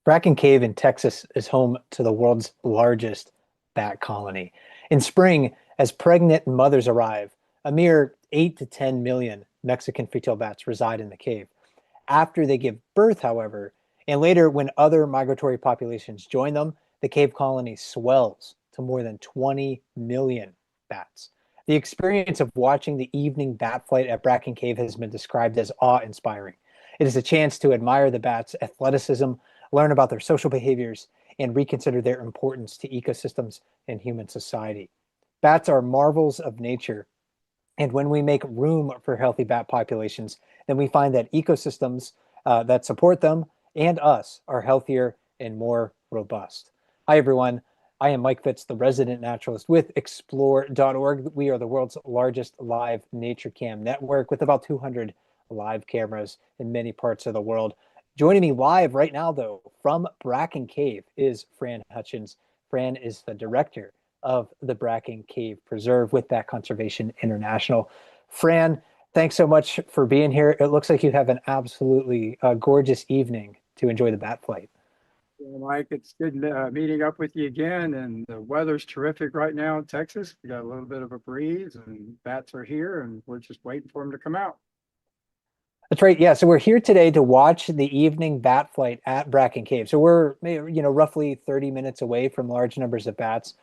Bracken Cave in Texas is home to the world's largest bat colony. In spring, as pregnant mothers arrive, a mere 8 to 10 million Mexican free-tailed bats reside in the cave. After they give birth, however, and later when other migratory populations join them, the cave colony swells to more than 20 million bats. The experience of watching the evening bat flight at Bracken Cave has been described as awe-inspiring. It is a chance to admire the bats' athleticism, learn about their social behaviors, and reconsider their importance to ecosystems and human society. Bats are marvels of nature, and when we make room for healthy bat populations, then we find that ecosystems that support them and us are healthier and more robust. Hi, everyone. I am Mike Fitz, the resident naturalist with explore.org. We are the world's largest live nature cam network with about 200 live cameras in many parts of the world. Joining me live right now, though, from Bracken Cave is Fran Hutchins. Fran is the director of the Bracken Cave Preserve with Bat Conservation International. Fran, thanks so much for being here. It looks like you have an absolutely gorgeous evening to enjoy the bat flight. Yeah, Mike, it's good meeting up with you again. And the weather's terrific right now in Texas. We got a little bit of a breeze, and bats are here, and we're just waiting for them to come out. That's right. Yeah. So we're here today to watch the evening bat flight at Bracken Cave. So we're, roughly 30 minutes away from large numbers of bats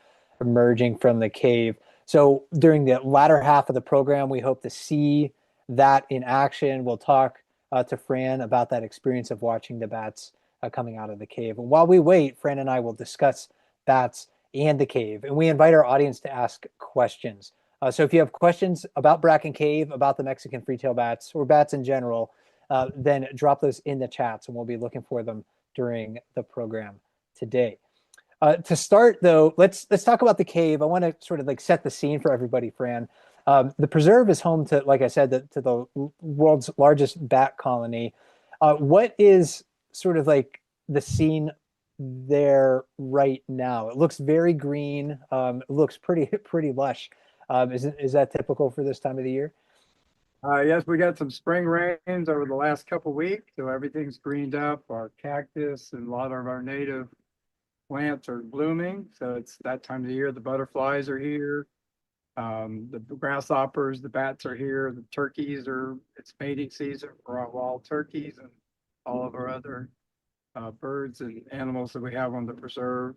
emerging from the cave. So during the latter half of the program, we hope to see that in action. We'll talk to Fran about that experience of watching the bats coming out of the cave. And while we wait, Fran and I will discuss bats and the cave. And we invite our audience to ask questions. So if you have questions about Bracken Cave, about the Mexican free-tailed bats, or bats in general, then drop those in the chats, and we'll be looking for them during the program today. To start, though, let's talk about the cave. I want to sort of like set the scene for everybody, Fran. The preserve is home to, like I said, to the world's largest bat colony. What is sort of like the scene there right now? It looks very green. It looks pretty lush. Is that typical for this time of the year? Yes, we got some spring rains over the last couple weeks, so everything's greened up. Our cactus and a lot of our native plants are blooming. So it's that time of the year. The butterflies are here. The grasshoppers, the bats are here. The turkeys it's mating season for our wild turkeys and all of our other birds and animals that we have on the preserve.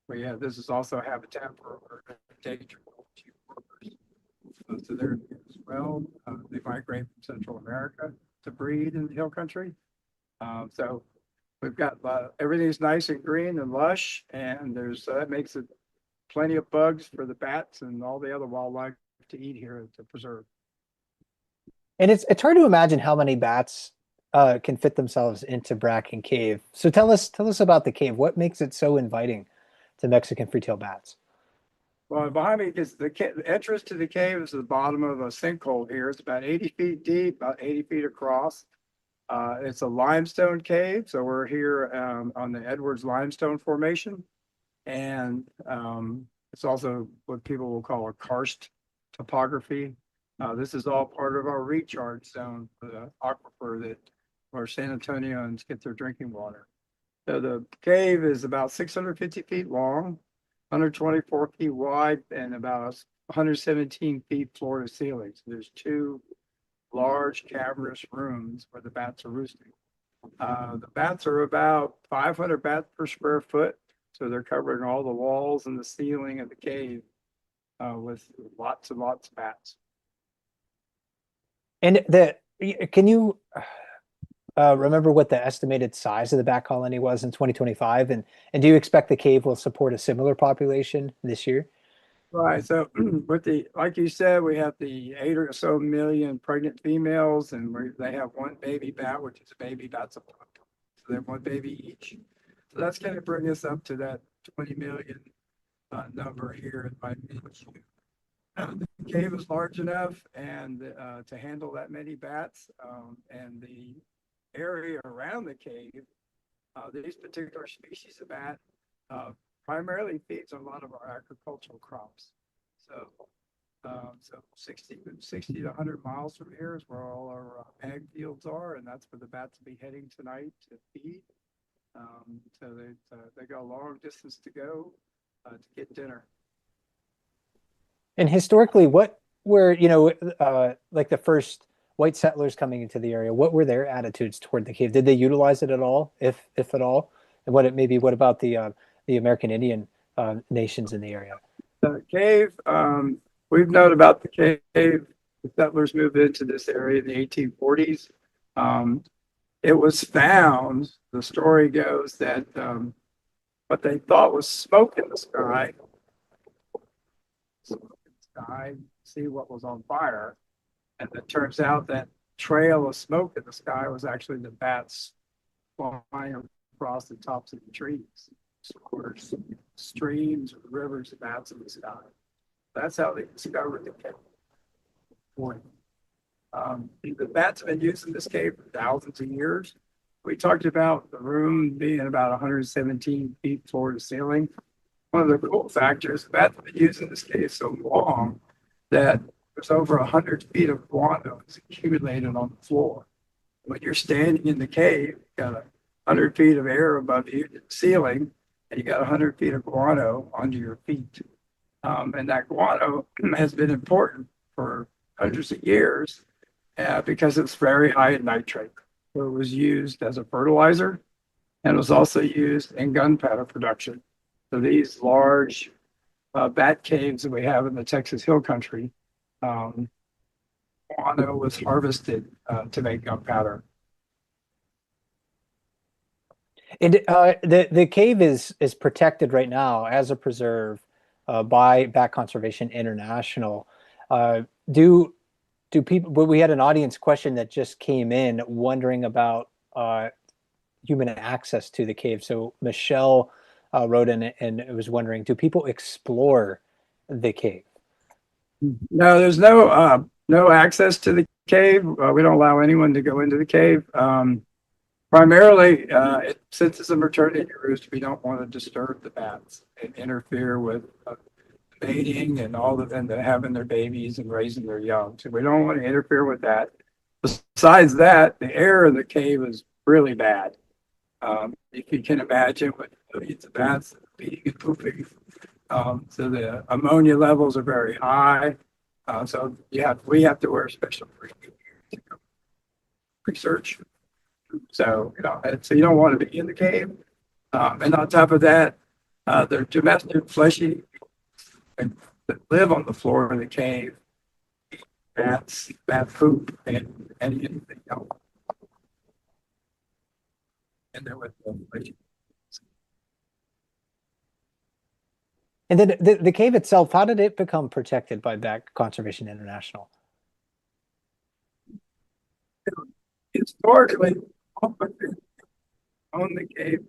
This is also a habitat for our endangered workers. So they're here as well. They migrate from Central America to breed in the hill country. So we've got everything's nice and green and lush, and that makes it plenty of bugs for the bats and all the other wildlife to eat here at the preserve. And it's hard to imagine how many bats can fit themselves into Bracken Cave. So tell us about the cave. What makes it so inviting to Mexican free-tailed bats? Well, behind me is the entrance to the cave is the bottom of a sinkhole here. It's about 80 feet deep, about 80 feet across. It's a limestone cave, so we're here on the Edwards Limestone Formation, and it's also what people will call a karst topography. This is all part of our recharge zone for the aquifer where San Antonians get their drinking water. So the cave is about 650 feet long, 124 feet wide, and about 117 feet floor to ceiling. So there's two large cavernous rooms where the bats are roosting. The bats are about 500 bats per square foot. So they're covering all the walls and the ceiling of the cave with lots and lots of bats. And can you remember what the estimated size of the bat colony was in 2025? And do you expect the cave will support a similar population this year? Right. So like you said, we have the 8 or so million pregnant females, and they have one baby bat, which is a baby bat's a pup. So they have one baby each. So that's going to bring us up to that 20 million number here in my view. The cave is large enough and to handle that many bats, and the area around the cave, these particular species of bat primarily feeds on a lot of our agricultural crops. So, 60 to 100 miles from here is where all our ag fields are, and that's where the bats will be heading tonight to feed. So they go a long distance to go to get dinner. And historically, what were, like the first white settlers coming into the area, what were their attitudes toward the cave? Did they utilize it at all, if at all? And what about the American Indian nations in the area? The cave, we've known about the cave. The settlers moved into this area in the 1840s. It was found, the story goes that what they thought was smoke in the sky, see what was on fire. And it turns out that trail of smoke in the sky was actually the bats flying across the tops of the trees. Or streams or rivers of bats in the sky. That's how they discovered the cave. The bats have been used in this cave for thousands of years. We talked about the room being about 117 feet floor to ceiling. One of the cool factors, the bats have been used in this cave so long that there's over 100 feet of guano that's accumulated on the floor. When you're standing in the cave, you've got 100 feet of air above you, the ceiling, and you got 100 feet of guano under your feet. And that guano has been important for hundreds of years because it's very high in nitrate. So it was used as a fertilizer and it was also used in gunpowder production. So these large bat caves that we have in the Texas Hill Country, guano was harvested to make gunpowder. And the cave is protected right now as a preserve by Bat Conservation International. Do people? But we had an audience question that just came in wondering about human access to the cave. So Michelle wrote in and was wondering, do people explore the cave? No, there's no access to the cave. We don't allow anyone to go into the cave. Primarily, since it's a maternity roost, we don't want to disturb the bats and interfere with mating and having their babies and raising their young. So we don't want to interfere with that. Besides that, the air in the cave is really bad. If you can imagine with millions of bats feeding and pooping. So the ammonia levels are very high. So we have to wear special research. So you don't want to be in the cave. And on top of that, they're domestic fleshy that live on the floor of the cave. Bats, bat poop, and anything else. And they're with the fleshy. And then the cave itself, how did it become protected by Bat Conservation International? Historically, on the cave,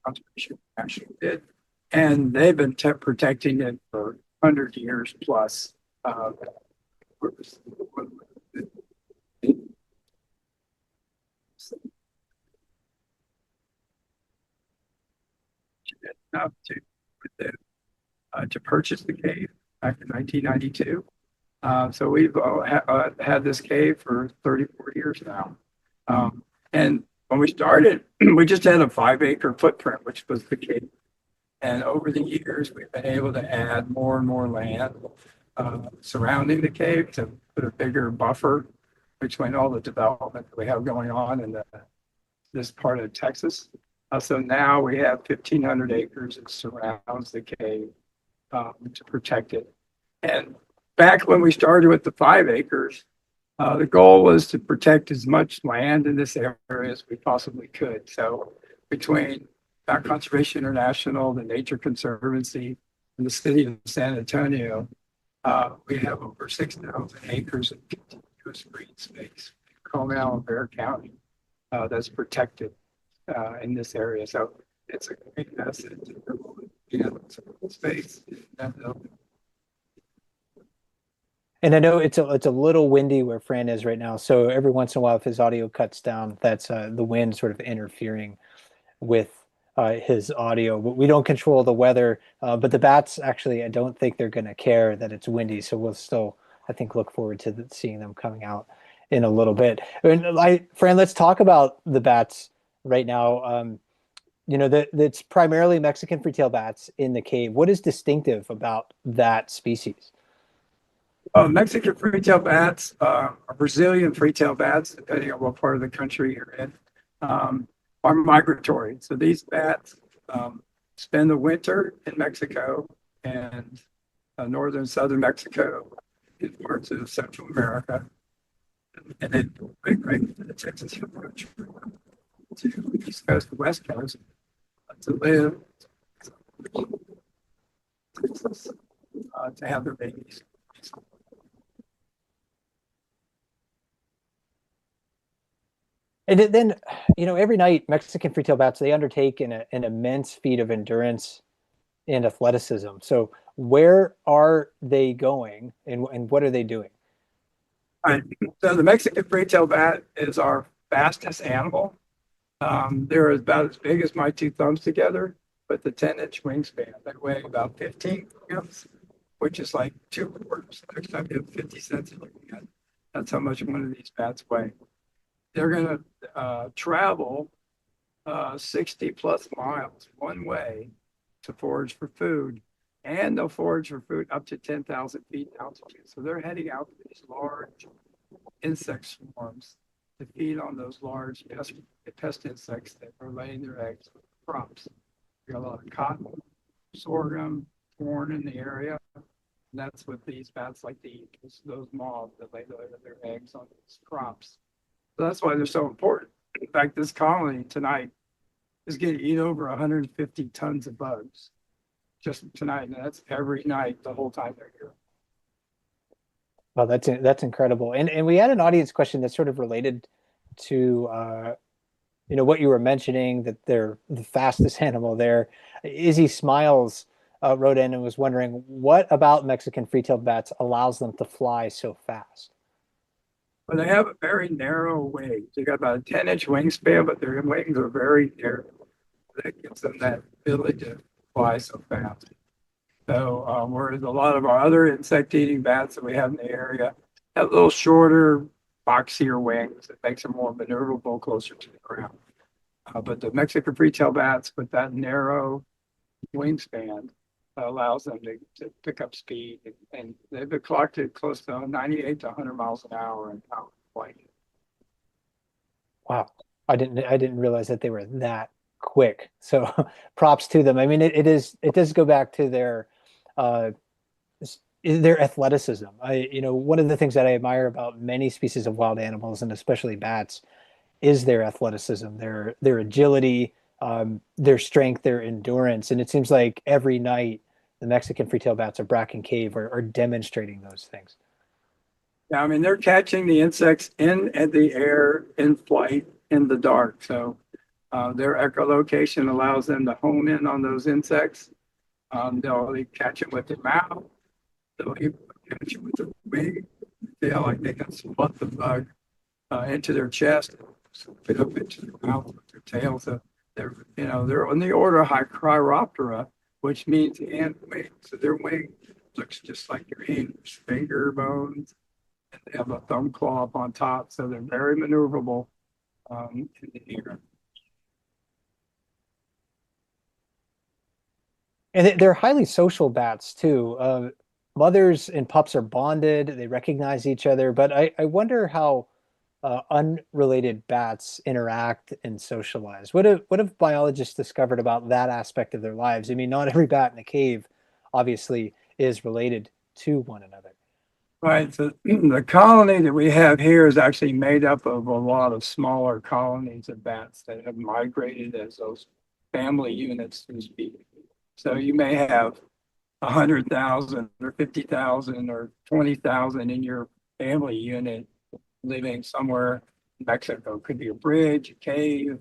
Conservation International did, and they've been protecting it for 100 years plus. Enough to purchase the cave back in 1992. So we've had this cave for 34 years now. And when we started, we just had a 5-acre footprint, which was the cave. And over the years, we've been able to add more and more land surrounding the cave to put a bigger buffer between all the development that we have going on in this part of Texas. So now we have 1,500 acres that surrounds the cave to protect it. And back when we started with the 5 acres, the goal was to protect as much land in this area as we possibly could. So between Bat Conservation International, the Nature Conservancy, and the city of San Antonio, we have over 6,000 acres of contiguous green space, Comal and Bexar County, that's protected in this area. So it's a great asset to space. And I know it's a little windy where Fran is right now. So every once in a while, if his audio cuts down, that's the wind sort of interfering with his audio. But we don't control the weather. But the bats, actually, I don't think they're going to care that it's windy. So we'll still, I think, look forward to seeing them coming out in a little bit. And Fran, let's talk about the bats right now. that's primarily Mexican free-tailed bats in the cave. What is distinctive about that species? Mexican free-tailed bats, or Brazilian free-tailed bats, depending on what part of the country you're in, um, are migratory. So these bats spend the winter in Mexico and northern southern Mexico, in parts of Central America, and then migrate to the Texas Hill Country, to the East Coast, the West Coast, to live, to have their babies. And then, every night Mexican free-tailed bats, they undertake an immense feat of endurance and athleticism. So where are they going, and what are they doing? All right. So the Mexican free-tailed bat is our fastest animal. They're about as big as my two thumbs together, but the 10-inch wingspan. They weigh about 15 grams, which is like 2 quarters. Next time you have 50 cents looking at, that's how much one of these bats weigh. They're going to travel 60 plus miles one way to forage for food, and they'll forage for food up to 10,000 feet altitude. So they're heading out to these large insect swarms to feed on those large pest insects that are laying their eggs with crops. We got a lot of cotton, sorghum, corn in the area. And that's what these bats like to eat, those moths that lay their eggs on these crops. So that's why they're so important. In fact, this colony tonight is going to eat over 150 tons of bugs just tonight. And that's every night, the whole time they're here. Well, that's incredible. And we had an audience question that's sort of related to what you were mentioning, that they're the fastest animal there. Izzy Smiles wrote in and was wondering, what about Mexican free-tailed bats allows them to fly so fast? But they have a very narrow wing. They got about a 10-inch wingspan, but their wings are very narrow. That gives them that ability to fly so fast. So whereas a lot of our other insect-eating bats that we have in the area have a little shorter, boxier wings that makes them more maneuverable closer to the ground. But the Mexican free-tailed bats with that narrow wingspan allows them to pick up speed, and they've been clocked at close to 98 to 100 miles an hour in power flight. Wow, I didn't realize that they were that quick. So props to them. I mean, it does go back to uh, their athleticism. One of the things that I admire about many species of wild animals, and especially bats, is their athleticism, their agility, their strength, their endurance. And it seems like every night the Mexican free-tailed bats of Bracken Cave are demonstrating those things. Yeah, I mean, they're catching the insects in the air, in flight, in the dark. So their echolocation allows them to hone in on those insects. They'll catch it with their mouth. They'll catch it with their wing. They feel like they can spot the bug into their chest, fit up into their mouth with their tail. So they're on the order of Chiroptera, which means hand wing. So their wing looks just like your hand, finger bones, and they have a thumb claw up on top. So they're very maneuverable in the air. And they're highly social bats too. Mothers and pups are bonded; they recognize each other. But I wonder how unrelated bats interact and socialize. What have biologists discovered about that aspect of their lives? I mean, not every bat in a cave, obviously, is related to one another. Right. So the colony that we have here is actually made up of a lot of smaller colonies of bats that have migrated as those family units, so to speak. So you may have 100,000 or 50,000 or 20,000 in your family unit living somewhere in Mexico. It could be a bridge, a cave,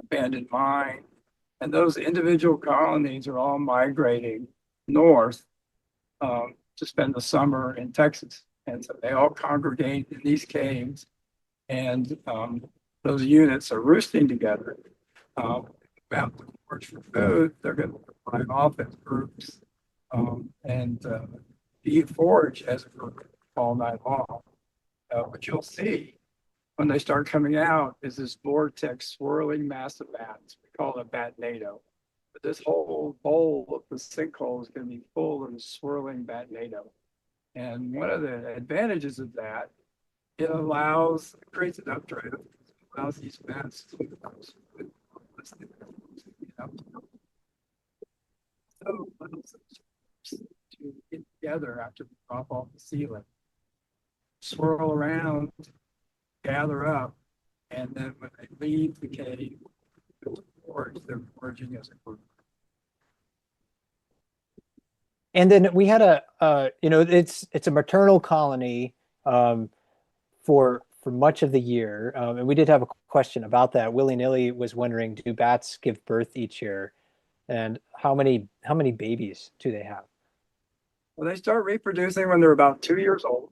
abandoned mine. And those individual colonies are all migrating north to spend the summer in Texas. And so they all congregate in these caves, and those units are roosting together. About to forage for food, they're going to fly off as groups and eat forage as a group all night long. What you'll see when they start coming out is this vortex swirling mass of bats. We call it a Batnado. But this whole bowl of the sinkhole is going to be full of swirling Batnado. And one of the advantages of that, it creates an updraft, allows these bats to to get together after they drop off the ceiling, swirl around, gather up, and then when they leave the cave, they're foraging as a group. And then we had it's a maternal colony for much of the year, and we did have a question about that. Willy Nilly was wondering, do bats give birth each year, and how many babies do they have? Well, they start reproducing when they're about 2 years old.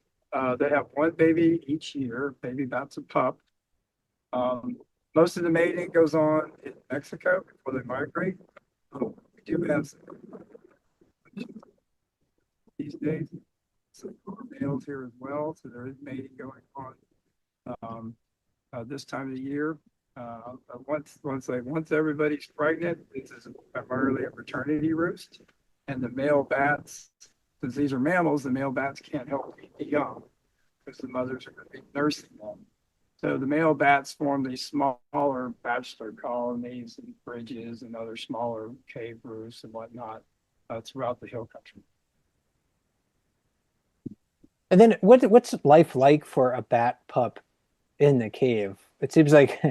They have one baby each year, baby bats and pup. Most of the mating goes on in Mexico before they migrate. We do have some these days, some males here as well, so there is mating going on this time of the year. Once everybody's pregnant, this is primarily a maternity roost, and the male bats, since these are mammals, the male bats can't help feed the young because the mothers are going to be nursing them. So the male bats form these smaller bachelor colonies and bridges and other smaller cave roosts and whatnot throughout the hill country. And then what's life like for a bat pup in the cave? It seems like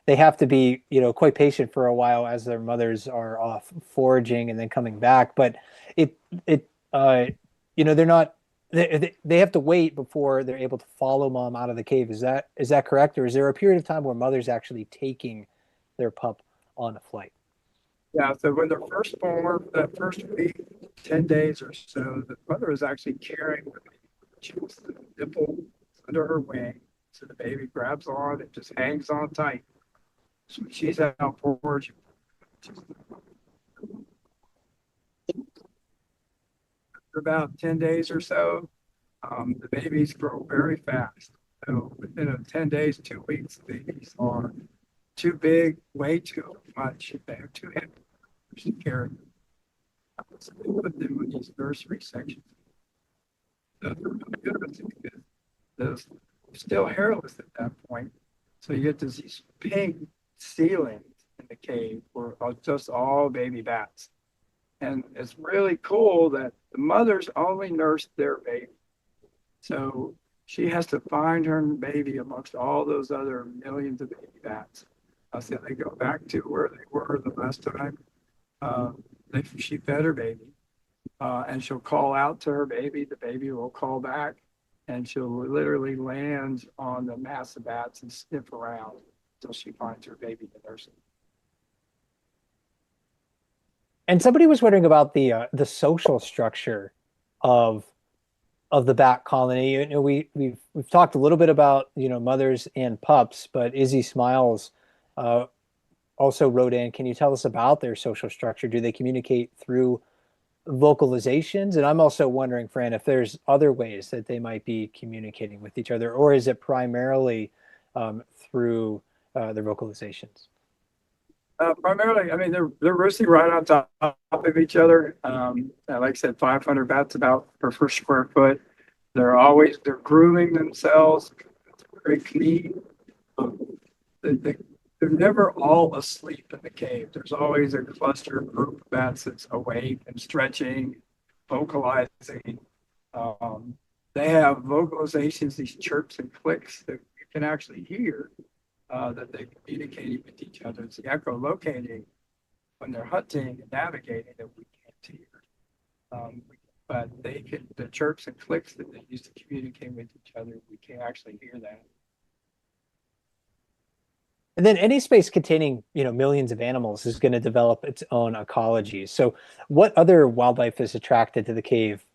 they have to be, quite patient for a while as their mothers are off foraging and then coming back. But they're not. They have to wait before they're able to follow mom out of the cave. Is that correct, or is there a period of time where mother's actually taking their pup on a flight? Yeah, so when they're first born, that first week, 10 days or so, the mother is actually carrying the baby. She puts the nipple under her wing, so the baby grabs on, it just hangs on tight. So she's out foraging. For about 10 days or so, the babies grow very fast. So within 10 days, 2 weeks, the babies are too big, way too much. They're too heavy to carry. So they put them in these nursery sections. They're still hairless at that point. So you get these pink ceilings in the cave where just all baby bats. And it's really cool that the mothers only nurse their baby. So she has to find her baby amongst all those other millions of baby bats. So they go back to where they were the last time she fed her baby. And she'll call out to her baby. The baby will call back. And she'll literally land on the mass of bats and sniff around until she finds her baby to nurse it. And somebody was wondering about the social structure of the bat colony. We've talked a little bit about mothers and pups, but Izzy Smiles also wrote in. Can you tell us about their social structure? Do they communicate through vocalizations? And I'm also wondering, Fran, if there's other ways that they might be communicating with each other, or is it primarily through their vocalizations? Primarily, I mean, they're roosting right on top of each other. Like I said, 500 bats about per square foot. They're grooming themselves. It's very clean. They're never all asleep in the cave. There's always a cluster group of bats that's awake and stretching, vocalizing. They have vocalizations, these chirps and clicks that you can actually hear. That they communicating with each other. It's the echolocating when they're hunting and navigating that we can't hear. But the chirps and clicks that they use to communicate with each other, we can actually hear that. And then any space containing millions of animals is going to develop its own ecology. So what other wildlife is attracted to the cave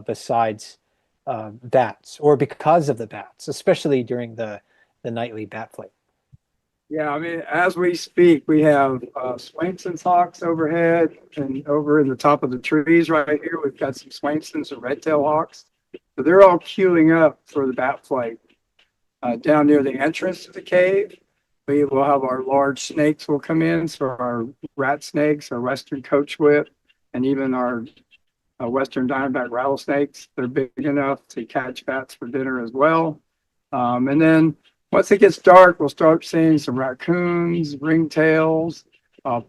besides bats, or because of the bats, especially during the nightly bat flight? Yeah, I mean, as we speak, we have Swainson's hawks overhead, and over in the top of the trees right here, we've got some Swainson's and red-tailed hawks. So they're all queuing up for the bat flight. Down near the entrance to the cave, We will have our large snakes will come in, so our rat snakes, our western coach whip, and even our western diamondback rattlesnakes. They're big enough to catch bats for dinner as well. And then once it gets dark, we'll start seeing some raccoons, ringtails,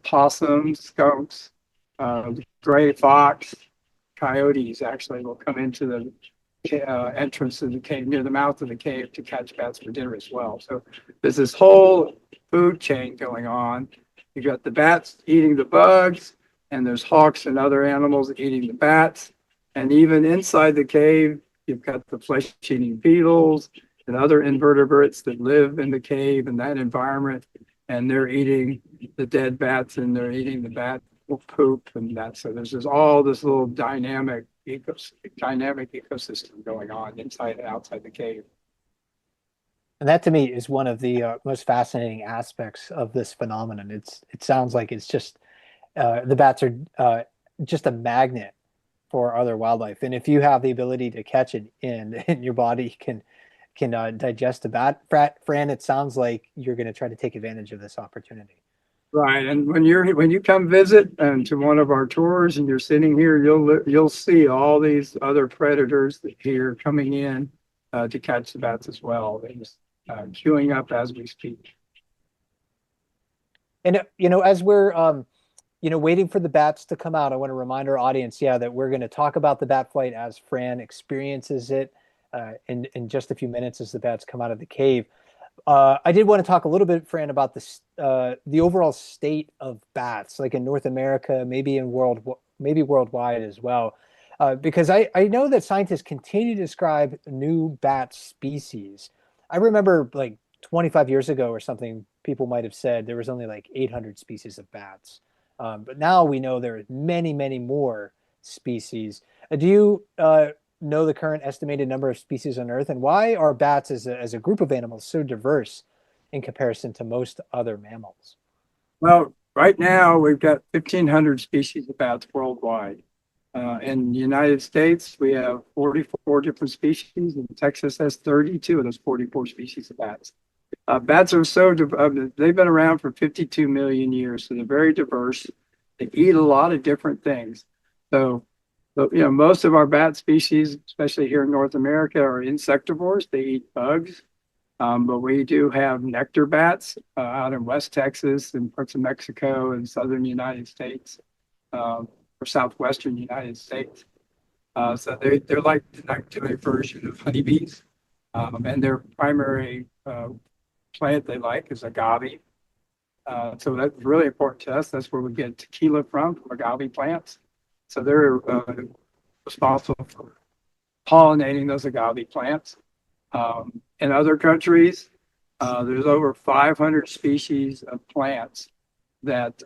possums, skunks, gray fox, coyotes actually will come into the entrance of the cave, near the mouth of the cave, to catch bats for dinner as well. So there's this whole food chain going on. You got the bats eating the bugs, and there's hawks and other animals eating the bats. And even inside the cave, you've got the flesh-eating beetles and other invertebrates that live in the cave and that environment, and they're eating the dead bats and they're eating the bat poop and that. So there's all this little dynamic ecosystem going on inside and outside the cave. And that to me is one of the most fascinating aspects of this phenomenon. It sounds like it's just the bats are just a magnet for other wildlife, and if you have the ability to catch it in your body can digest a bat, Fran, it sounds like you're going to try to take advantage of this opportunity. Right, and when you come visit and to one of our tours and you're sitting here, you'll see all these other predators here coming in to catch the bats as well. They're just queuing up as we speak. And as we're waiting for the bats to come out, I want to remind our audience, that we're going to talk about the bat flight as Fran experiences it in just a few minutes as the bats come out of the cave. I did want to talk a little bit, Fran, about the overall state of bats, like in North America, maybe worldwide as well, because I know that scientists continue to describe new bat species. I remember like 25 years ago or something, people might have said there was only like 800 species of bats, but now we know there are many, many more species. Do you know the current estimated number of species on Earth, and why are bats as a group of animals so diverse in comparison to most other mammals? Well, right now we've got 1,500 species of bats worldwide. In the United States, we have 44 different species, and Texas has 32 of those 44 species of bats. Bats are they've been around for 52 million years, so they're very diverse. They eat a lot of different things. So, most of our bat species, especially here in North America, are insectivores. They eat bugs. But we do have nectar bats out in West Texas and parts of Mexico and southern United States, or southwestern United States. So they're like the nectar version of honeybees. And their primary plant they like is agave. So that's really important to us. That's where we get tequila from agave plants. So they're responsible for pollinating those agave plants. In other countries, there's over 500 species of plants that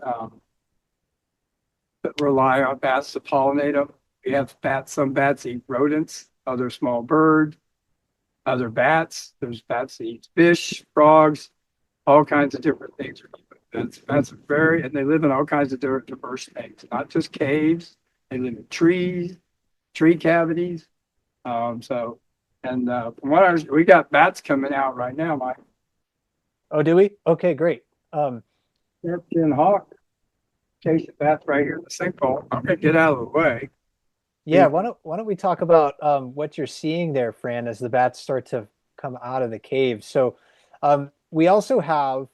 rely on bats to pollinate them. We have bats. Some bats eat rodents, other small birds, other bats. There's bats that eat fish, frogs, all kinds of different things. Bats are and they live in all kinds of diverse things, not just caves. They live in trees, tree cavities. From what we got bats coming out right now, Mike. Oh, do we? Okay, great. European hawk chasing bats right here in the sinkhole. I'm gonna get out of the way. Yeah, why don't we talk about what you're seeing there, Fran, as the bats start to come out of the cave. So we also have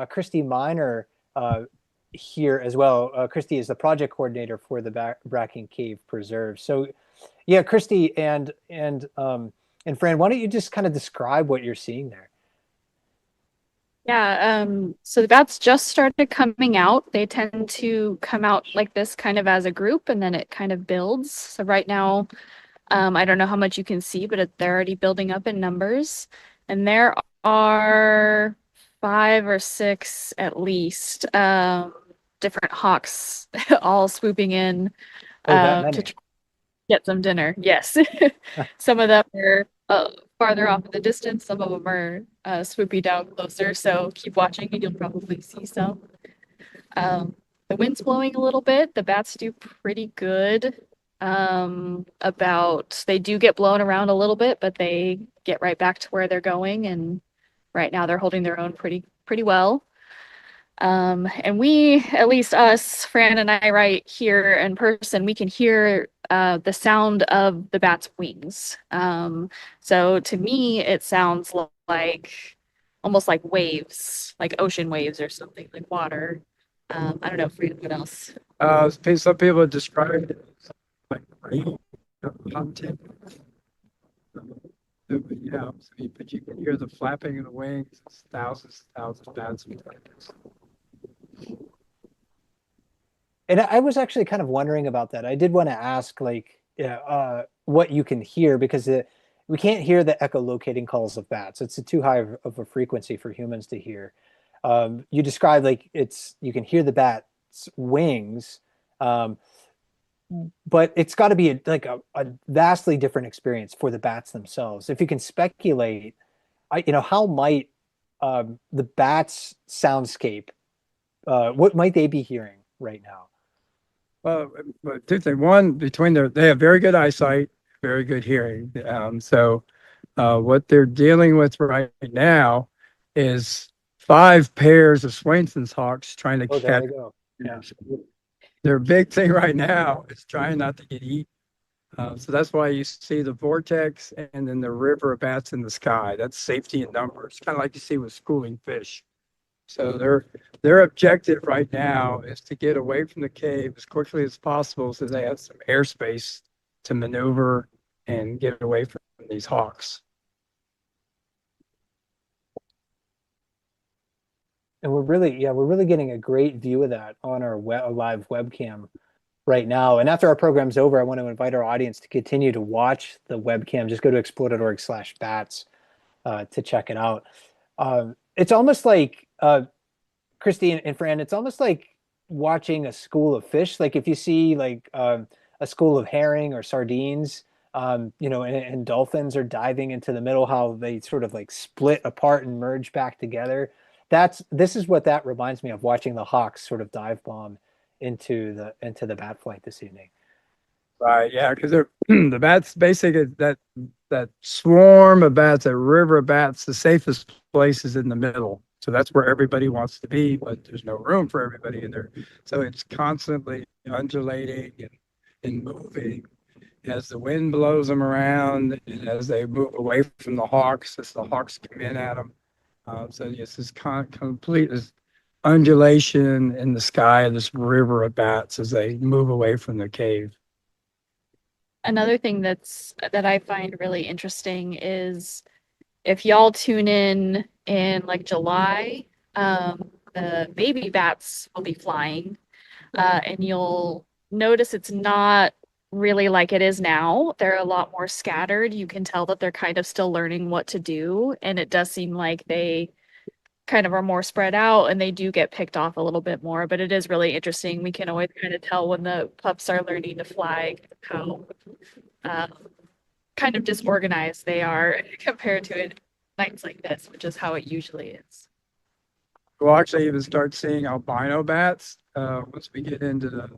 Christy Miner here as well. Christy is the project coordinator for the Bracken Cave Preserve. So yeah, Christy and Fran, why don't you just kind of describe what you're seeing there? Yeah, so the bats just started coming out. They tend to come out like this kind of as a group, and then it kind of builds. So right now, I don't know how much you can see, but they're already building up in numbers. And there are 5 or 6 at least different hawks all swooping in Oh, that to many. get some dinner. Yes. Some of them are farther off in the distance. Some of them are swooping down closer. So keep watching and you'll probably see some. The wind's blowing a little bit. The bats do pretty good. They do get blown around a little bit, but they get right back to where they're going and right now they're holding their own pretty well. And we, at least us, Fran and I, right here in person, we can hear the sound of the bat's wings. So to me, it sounds like almost like waves, like ocean waves or something, like water. I don't know, Fran, what else? Some people describe it as like rain, hot tip. Yeah, but you can hear the flapping of the wings. It's thousands of bats. And I was actually kind of wondering about that. I did want to ask, like, what you can hear, because we can't hear the echolocating calls of bats. It's too high of a frequency for humans to hear. You described like you can hear the bat's wings, um, but it's got to be a vastly different experience for the bats themselves. If you can speculate, how might the bats' soundscape, what might they be hearing right now? Well, but two things. One, they have very good eyesight, very good hearing. So what they're dealing with right now is 5 pairs of Swainson's hawks trying to Oh, there catch. they go. Yeah. Their big thing right now is trying not to get eaten. So that's why you see the vortex and then the river of bats in the sky. That's safety in numbers, kind of like you see with schooling fish. So their objective right now is to get away from the cave as quickly as possible so they have some airspace to maneuver and get away from these hawks. And we're really getting a great view of that on our live webcam right now. And after our program's over, I want to invite our audience to continue to watch the webcam. Just go to explode.org/bats to check it out. It's almost like, Christy and Fran, it's almost like watching a school of fish. Like if you see like a school of herring or sardines, and dolphins are diving into the middle, how they sort of like split apart and merge back together. This is what that reminds me of, watching the hawks sort of dive bomb into the bat flight this evening. Right, yeah, because they're the bats basically that swarm of bats, that river of bats, the safest place is in the middle. So that's where everybody wants to be, but there's no room for everybody in there. So it's constantly undulating and moving as the wind blows them around and as they move away from the hawks, as the hawks come in at them. So it's this complete this undulation in the sky of this river of bats as they move away from the cave. Another thing that I find really interesting is if y'all tune in like July, the baby bats will be flying, and you'll notice it's not really like it is now. They're a lot more scattered. You can tell that they're kind of still learning what to do, and it does seem like they kind of are more spread out and they do get picked off a little bit more, but it is really interesting. We can always kind of tell when the pups are learning to fly, how uh, kind of disorganized they are compared to nights like this, which is how it usually is. We'll actually even start seeing albino bats once we get into the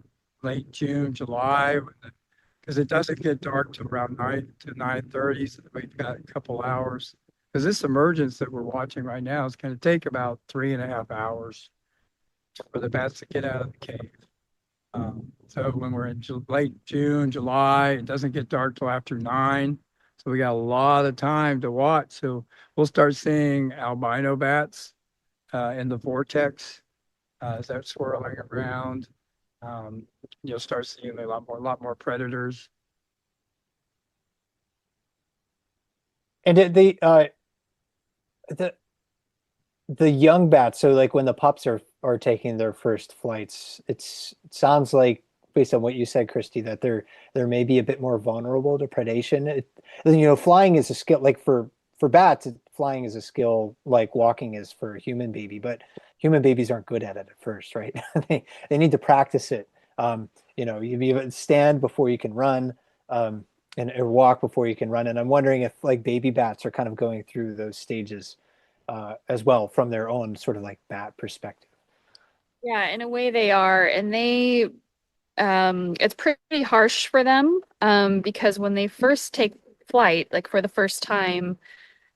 late June, July, because it doesn't get dark till around 9 to 9:30. So we've got a couple hours. Because this emergence that we're watching right now is going to take about 3.5 hours for the bats to get out of the cave. So when we're in late June, July, it doesn't get dark till after 9. So we got a lot of time to watch. So we'll start seeing albino bats in the vortex as they're swirling around. You'll start seeing a lot more predators. And the young bats, so like when the pups are taking their first flights, it sounds like, based on what you said, Christy, that they're maybe a bit more vulnerable to predation. Flying is a skill, like for bats, flying is a skill like walking is for a human baby, but human babies aren't good at it at first, right? They need to practice it. You stand before you can run, or walk before you can run. And I'm wondering if like baby bats are kind of going through those stages as well, from their own sort of like bat perspective. Yeah, in a way they are, and it's pretty harsh for them, because when they first take flight, like for the first time,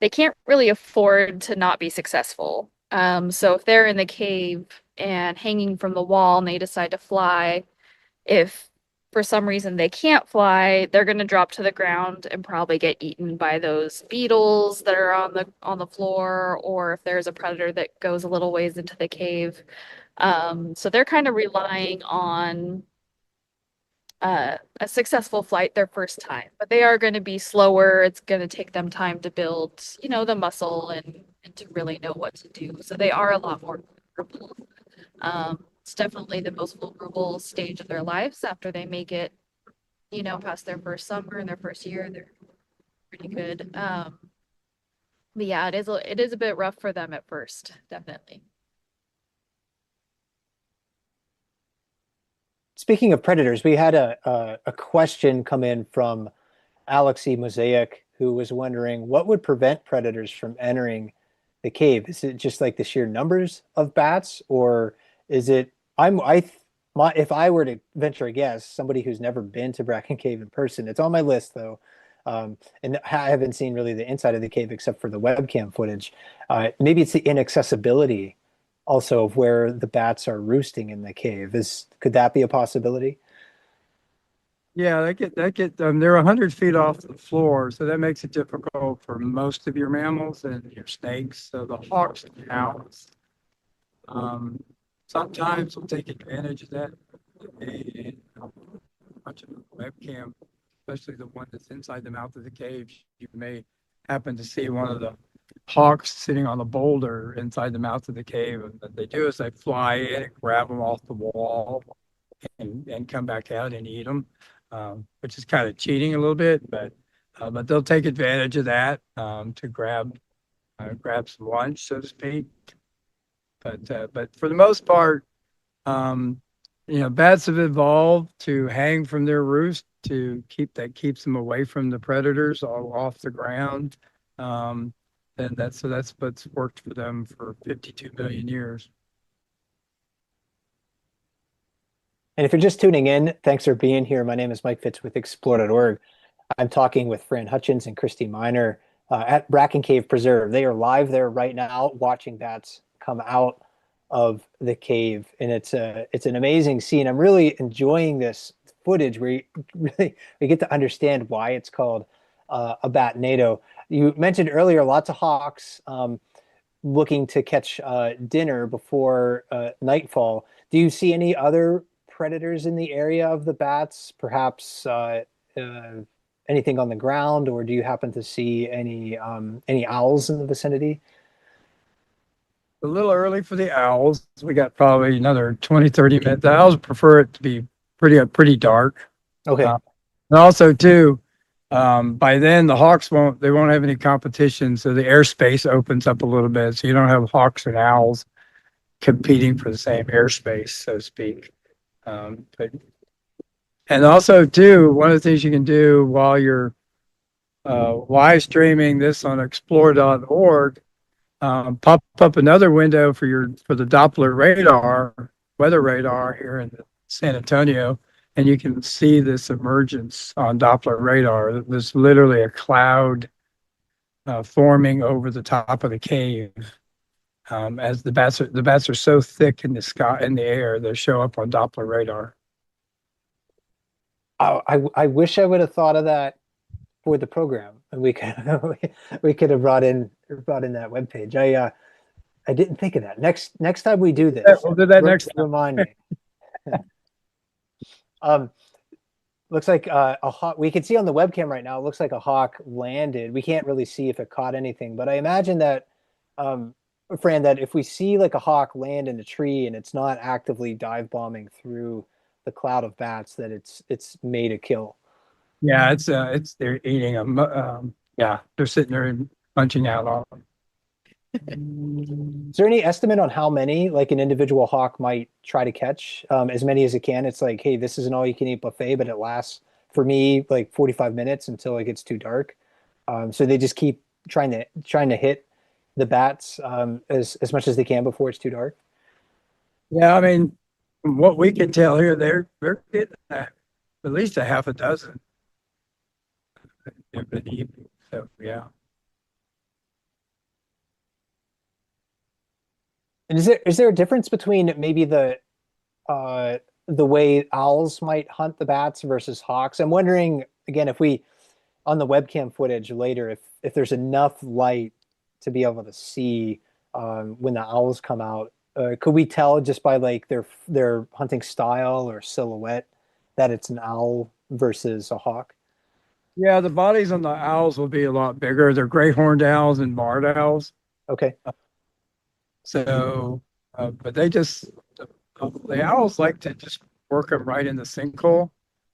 they can't really afford to not be successful. So if they're in the cave and hanging from the wall and they decide to fly, if for some reason they can't fly, they're going to drop to the ground and probably get eaten by those beetles that are on the floor, or if there's a predator that goes a little ways into the cave. So they're kind of relying on a successful flight their first time, but they are going to be slower. It's going to take them time to build, the muscle and to really know what to do. So they are a lot more vulnerable. It's definitely the most vulnerable stage of their lives after they make it, past their first summer and their first year. They're pretty good. But yeah, it is a bit rough for them at first, definitely. Speaking of predators, we had a question come in from Alexi Mosaic, who was wondering what would prevent predators from entering the cave. Is it just like the sheer numbers of bats, or is it? If I were to venture a guess, somebody who's never been to Bracken Cave in person, it's on my list though, and I haven't seen really the inside of the cave except for the webcam footage. Maybe it's the inaccessibility also of where the bats are roosting in the cave. Could that be a possibility? Yeah, they're 100 feet off the floor, so that makes it difficult for most of your mammals and your snakes. So the hawks and owls, sometimes will take advantage of that. And a bunch of webcam, especially the one that's inside the mouth of the cave, you may happen to see one of the hawks sitting on a boulder inside the mouth of the cave. And what they do is they fly in and grab them off the wall and come back out and eat them, which is kind of cheating a little bit, but they'll take advantage of that to grab some lunch, so to speak. But for the most part, bats have evolved to hang from their roost that keeps them away from the predators all off the ground. And that's what's worked for them for 52 million years. And if you're just tuning in, thanks for being here. My name is Mike Fitz with Explore.org. I'm talking with Fran Hutchins and Christy Miner at Bracken Cave Preserve. They are live there right now watching bats come out of the cave. And it's an amazing scene. I'm really enjoying this footage where we get to understand why it's called a Batnado. You mentioned earlier lots of hawks looking to catch dinner before nightfall. Do you see any other predators in the area of the bats? Perhaps anything on the ground, or do you happen to see any owls in the vicinity? A little early for the owls. We got probably another 20, 30 minutes. The owls prefer it to be pretty dark. Okay. And also too, by then the hawks won't have any competition, so the airspace opens up a little bit, so you don't have hawks and owls competing for the same airspace, so to speak. And also too, one of the things you can do while you're live streaming this on explore.org, pop up another window for the Doppler radar, weather radar here in San Antonio, and you can see this emergence on Doppler radar. There's literally a cloud forming over the top of the cave. As the bats are so thick in the sky, in the air, they show up on Doppler radar. I wish I would have thought of that for the program, and we could have brought in that webpage. I didn't think of that. Next time we do this, yeah, we'll do that next time. Remind me. Looks like a hawk. We can see on the webcam right now. It looks like a hawk landed. We can't really see if it caught anything, but I imagine that, Fran, that if we see like a hawk land in a tree and it's not actively dive bombing through the cloud of bats, that it's made a kill. Yeah, they're eating them. Yeah, they're sitting there and punching out on them. Is there any estimate on how many like an individual hawk might try to catch? As many as it can. It's like, hey, this is an all-you-can-eat buffet, but it lasts for me like 45 minutes until it gets too dark. So they just keep trying to hit the bats as much as they can before it's too dark. Yeah, I mean, from what we can tell here, they're getting at least a half a dozen every evening. So yeah. And is there a difference between maybe the way owls might hunt the bats versus hawks? I'm wondering again if we on the webcam footage later if there's enough light to be able to see when the owls come out. Could we tell just by like their hunting style or silhouette that it's an owl versus a hawk? Yeah, the bodies on the owls will be a lot bigger. They're gray horned owls and barred owls. Okay. So, but the owls like to just work them right in the sinkhole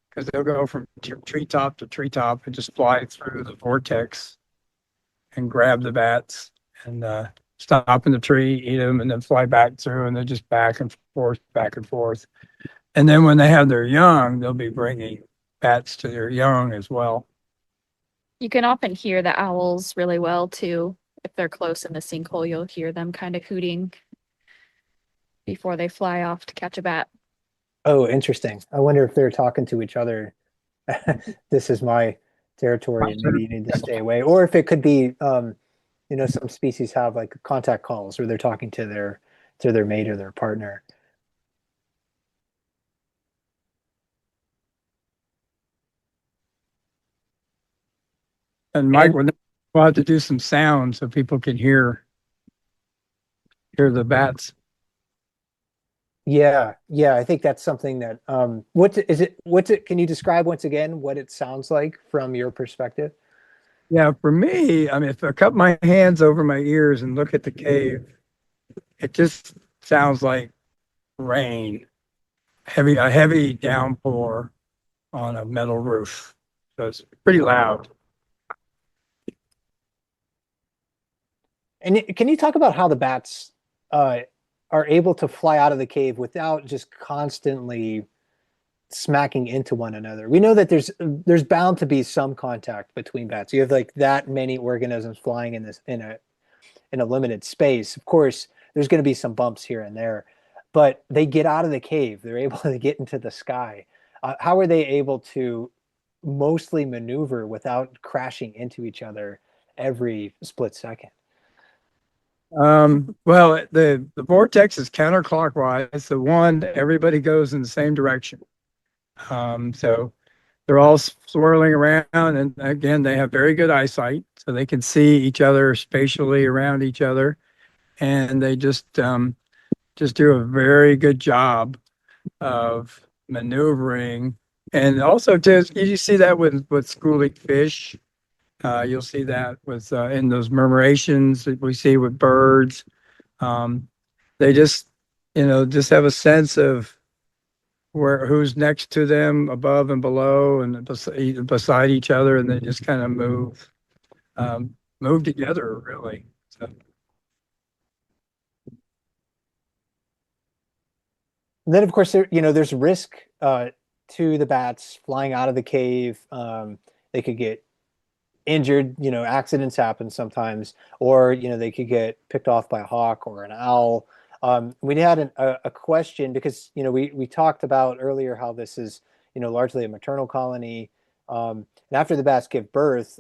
because they'll go from treetop to treetop and just fly through the vortex and grab the bats and stop in the tree, eat them, and then fly back through, and they're just back and forth, back and forth. And then when they have their young, they'll be bringing bats to their young as well. You can often hear the owls really well too. If they're close in the sinkhole, you'll hear them kind of hooting before they fly off to catch a bat. Oh, interesting. I wonder if they're talking to each other. This is my territory, and maybe you need to stay away. Or if it could be, some species have like contact calls where they're talking to their mate or their partner. And Mike, we'll have to do some sound so people can hear the bats. Yeah, yeah, I think that's something that can you describe once again what it sounds like from your perspective? Yeah, for me, I mean, if I cup my hands over my ears and look at the cave, it just sounds like rain, a heavy downpour on a metal roof. So it's pretty loud. And can you talk about how the bats are able to fly out of the cave without just constantly smacking into one another? We know that there's bound to be some contact between bats. You have like that many organisms flying in a limited space. Of course, there's going to be some bumps here and there, but they get out of the cave. They're able to get into the sky. How are they able to mostly maneuver without crashing into each other every split second? Well, the vortex is counterclockwise. So everybody goes in the same direction. So they're all swirling around, and again, they have very good eyesight, so they can see each other spatially around each other, and they just do a very good job of maneuvering. And also, you see that with schooling fish. You'll see that with in those murmurations that we see with birds. They just have a sense of who's next to them, above and below, and beside each other, and they just kind of move together, really. So. And then, of course, there's risk to the bats flying out of the cave. They could get injured. Accidents happen sometimes, or they could get picked off by a hawk or an owl. We had a question because we talked about earlier how this is largely a maternal colony, and after the bats give birth,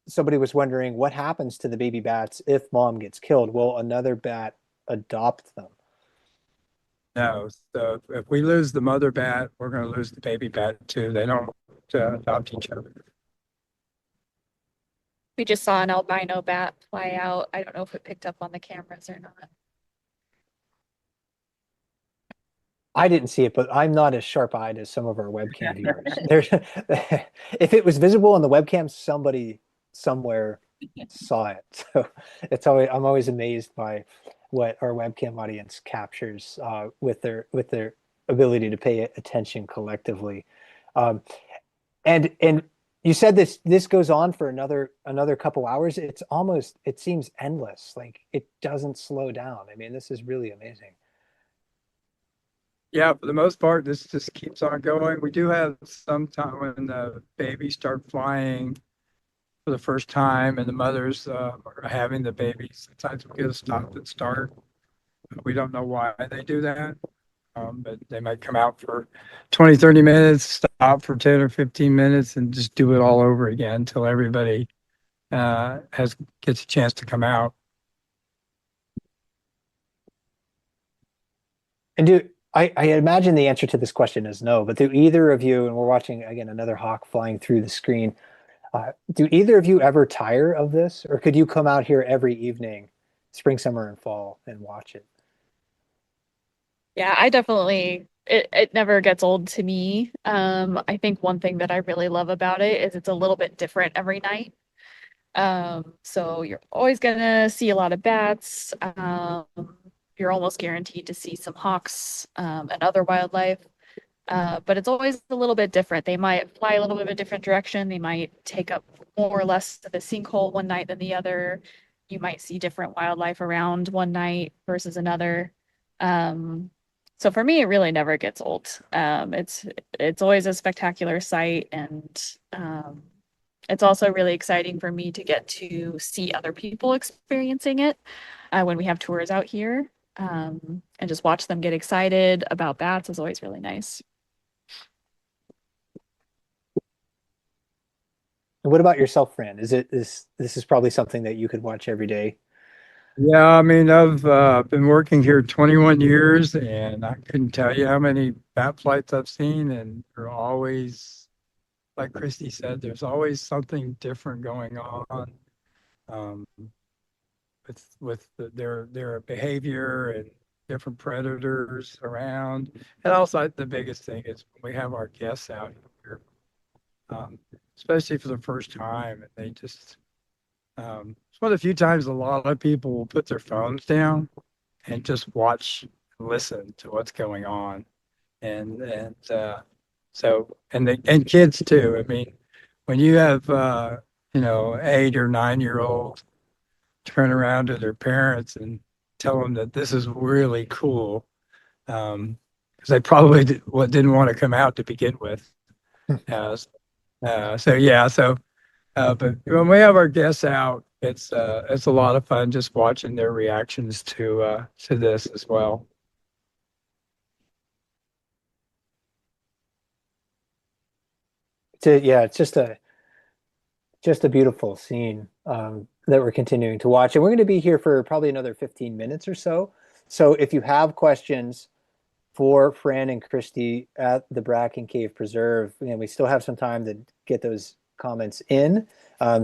somebody was wondering what happens to the baby bats if mom gets killed. Will another bat adopt them? No, so if we lose the mother bat, we're going to lose the baby bat too. They don't adopt each other. We just saw an albino bat fly out. I don't know if it picked up on the cameras or not. I didn't see it, but I'm not as sharp-eyed as some of our webcam viewers. If it was visible on the webcam, somebody somewhere saw it. So I'm always amazed by what our webcam audience captures with their ability to pay attention collectively. And you said this goes on for another couple hours. It seems endless. Like it doesn't slow down. I mean, this is really amazing. Yeah, for the most part, this just keeps on going. We do have some time when the babies start flying for the first time and the mothers are having the babies. Sometimes we get a stop and start. We don't know why they do that, but they might come out for 20, 30 minutes, stop for 10 or 15 minutes, and just do it all over again until everybody gets a chance to come out. And I imagine the answer to this question is no, but do either of you, and we're watching again another hawk flying through the screen, do either of you ever tire of this, or could you come out here every evening, spring, summer, and fall, and watch it? Yeah, I definitely it never gets old to me. I think one thing that I really love about it is it's a little bit different every night. So you're always gonna see a lot of bats. You're almost guaranteed to see some hawks, and other wildlife. But it's always a little bit different. They might fly a little bit of a different direction. They might take up more or less of the sinkhole one night than the other. You might see different wildlife around one night versus another. Um, so for me, it really never gets old. It's always a spectacular sight, and it's also really exciting for me to get to see other people experiencing it when we have tours out here. And just watch them get excited about bats is always really nice. And what about yourself, Fran? Is this is probably something that you could watch every day? Yeah, I mean, I've been working here 21 years, and I couldn't tell you how many bat flights I've seen, and they're always, like Christy said, there's always something different going on um, their behavior and different predators around. And also, the biggest thing is when we have our guests out here, um, especially for the first time, and they just it's one of the few times a lot of people will put their phones down and just watch and listen to what's going on. And so and kids too. I mean, when you have 8 or 9 year olds turn around to their parents and tell them that this is really cool, because they probably didn't want to come out to begin with. Uh, so yeah, so but when we have our guests out, it's a lot of fun just watching their reactions to this as well. Yeah, it's just a beautiful scene that we're continuing to watch, and we're going to be here for probably another 15 minutes or so. So if you have questions for Fran and Christy at the Bracken Cave Preserve, we still have some time to get those comments in.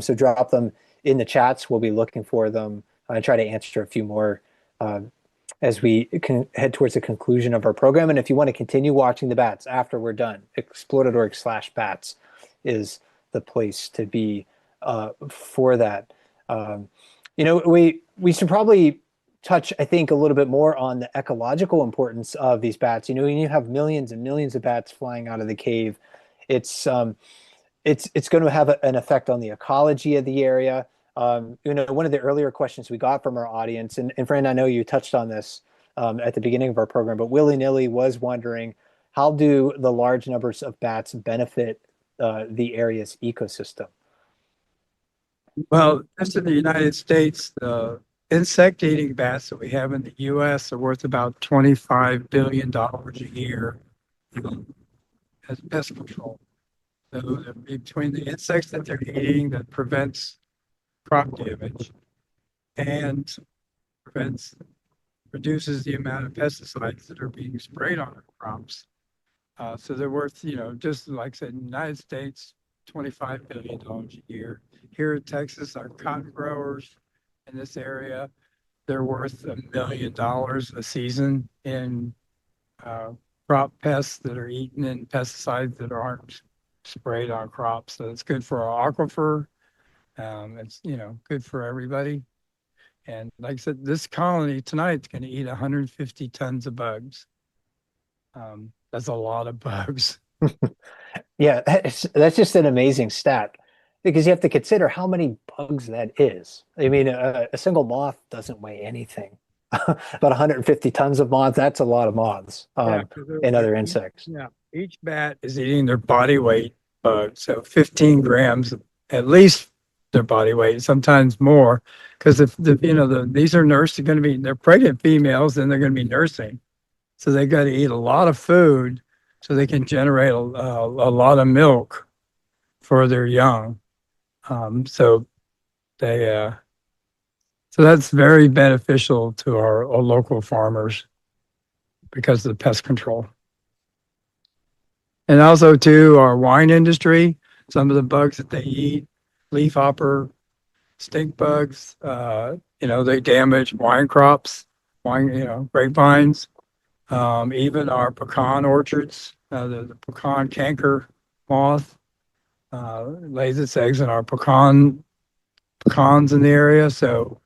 So drop them in the chats. We'll be looking for them and try to answer a few more as we can head towards the conclusion of our program. And if you want to continue watching the bats after we're done, exploratory/bats is the place to be for that. We should probably touch, I think, a little bit more on the ecological importance of these bats. When you have millions and millions of bats flying out of the cave, it's going to have an effect on the ecology of the area. One of the earlier questions we got from our audience, and Fran, I know you touched on this at the beginning of our program, but Willy Nilly was wondering, how do the large numbers of bats benefit the area's ecosystem? Well, just in the United States, the insect-eating bats that we have in the U.S. are worth about $25 billion a year as pest control. So between the insects that they're eating that prevents crop damage and reduces the amount of pesticides that are being sprayed on our crops. So they're worth, just like I said, in the United States, $25 billion a year. Here in Texas, our cotton growers in this area, they're worth $1 million a season in crop pests that are eaten and pesticides that aren't sprayed on crops. So it's good for our aquifer. It's, good for everybody. And like I said, this colony tonight is going to eat 150 tons of bugs. That's a lot of bugs. Yeah, that's just an amazing stat, because you have to consider how many bugs that is. I mean, a single moth doesn't weigh anything. About 150 tons of moths, that's a lot of moths and other insects. Yeah, each bat is eating their body weight bug, so 15 grams, at least their body weight, sometimes more, because if these are nursed, they're pregnant females, and they're going to be nursing, so they got to eat a lot of food so they can generate a lot of milk for their young. So that's very beneficial to our local farmers. because of the pest control. And also too, our wine industry, some of the bugs that they eat, leafhopper, stink bugs, they damage wine crops, grapevines, even our pecan orchards, the pecan canker moth, lays its eggs in our pecans in the area. So